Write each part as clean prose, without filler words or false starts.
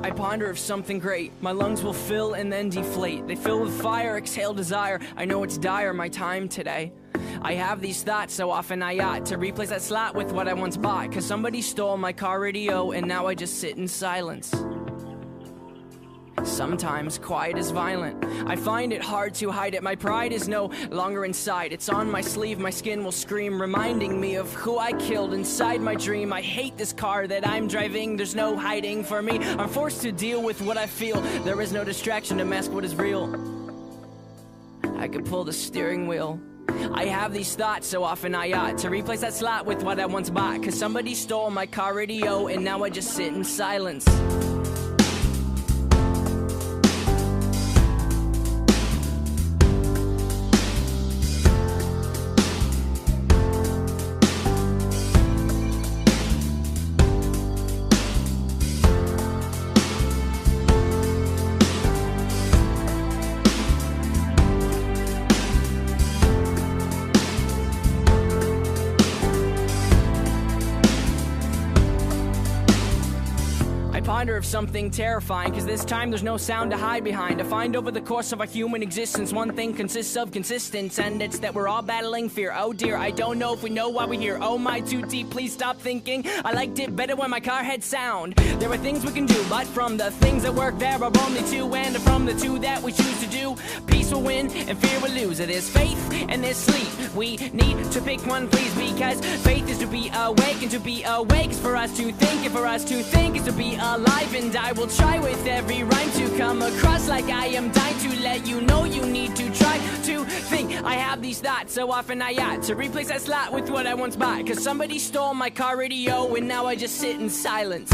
I ponder of something great. My lungs will fill and then deflate. They fill with fire, exhale desire. I know it's dire, my time today. I have these thoughts so often I ought to replace that slot with what I once bought. Cause somebody stole my car radio and now I just sit in silence. Sometimes quiet is violent. I find it hard to hide it. My pride is no longer inside. It's on my sleeve, my skin will scream, reminding me of who I killed inside my dream. I hate this car that I'm driving. There's no hiding for me. I'm forced to deal with what I feel. There is no distraction to mask what is real. I could pull the steering wheel. I have these thoughts so often I ought to replace that slot with what I once bought. Cause somebody stole my car radio and now I just sit in silence. Of something terrifying, cause this time there's no sound to hide behind. I find over the course of our human existence, one thing consists of consistence, and it's that we're all battling fear. Oh dear, I don't know if we know why we're here. Oh my, too deep, please stop thinking. I liked it better when my car had sound. There are things we can do, but from the things that work there are only two, and from the two that we choose to do, peace will win and fear will lose. It is faith and there's sleep. We need to pick one, please, because faith is to be awake, and to be awake is for us to think, and for us to think is to be alive. And I will try with every rhyme to come across like I am dying to let you know you need to try to think. I have these thoughts so often I ought to replace that slot with what I once bought. Cause somebody stole my car radio and now I just sit in silence.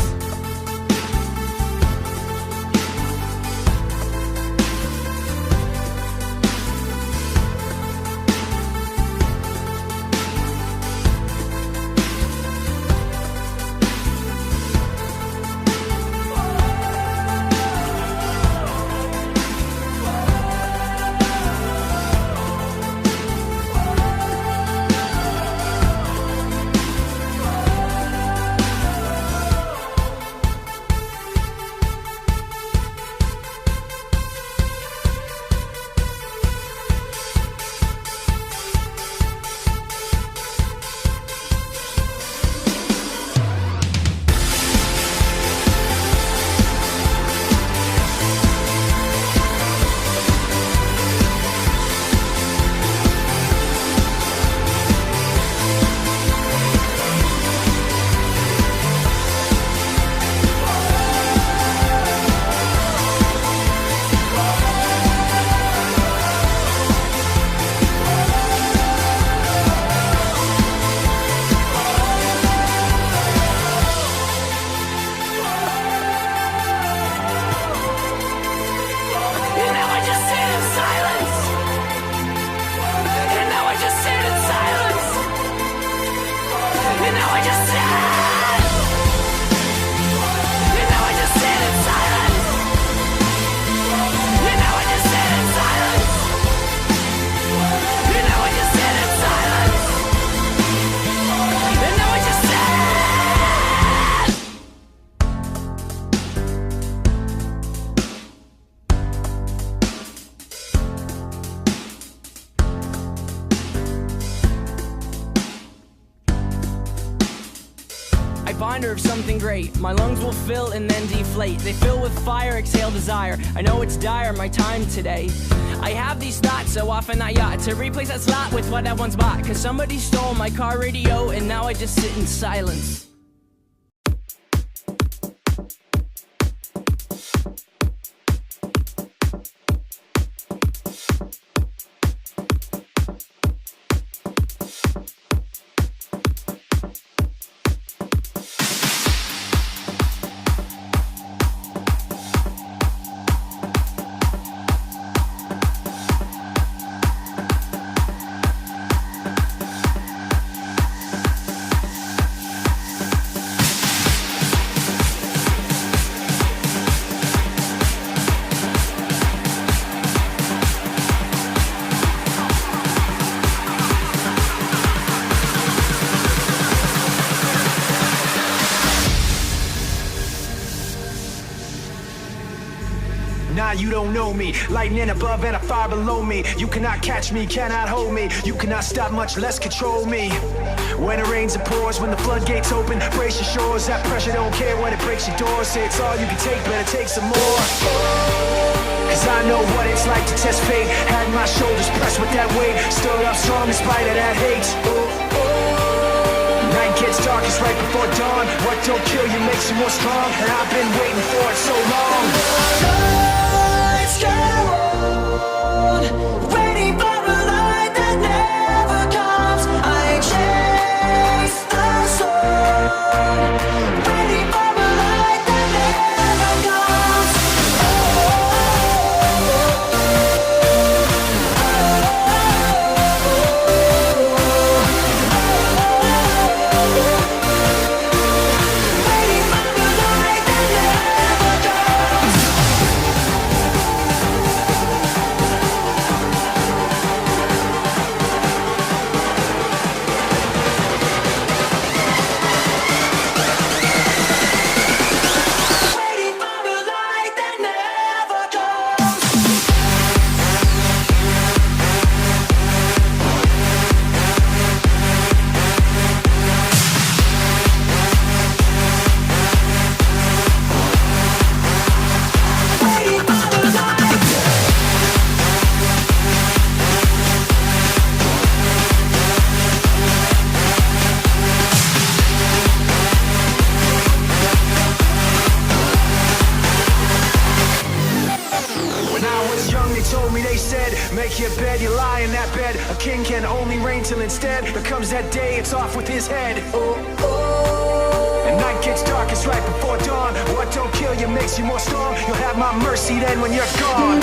Of something great. My lungs will fill and then deflate. They fill with fire, exhale desire. I know it's dire, my time today. I have these thoughts so often I ought to replace that slot with what I once bought. Cause somebody stole my car radio and now I just sit in silence. Nah, you don't know me. Lightning above and a fire below me. You cannot catch me, cannot hold me. You cannot stop, much less control me. When it rains, it pours. When the floodgates open, brace your shores. That pressure don't care when it breaks your doors. Say it's all you can take, better take some more. Cause I know what it's like to test fate. Had my shoulders pressed with that weight. Stood up strong in spite of that hate. Night gets dark, it's right before dawn. What don't kill you makes you more strong. And I've been waiting for it so long. The lights go on, waiting for a light that never comes. I chase the sun, waiting for a light that never comes. Make your bed, you lie in that bed. A king can only reign till instead there comes that day, it's off with his head. And night gets dark, it's right before dawn. What don't kill you makes you more strong. You'll have my mercy then when you're gone.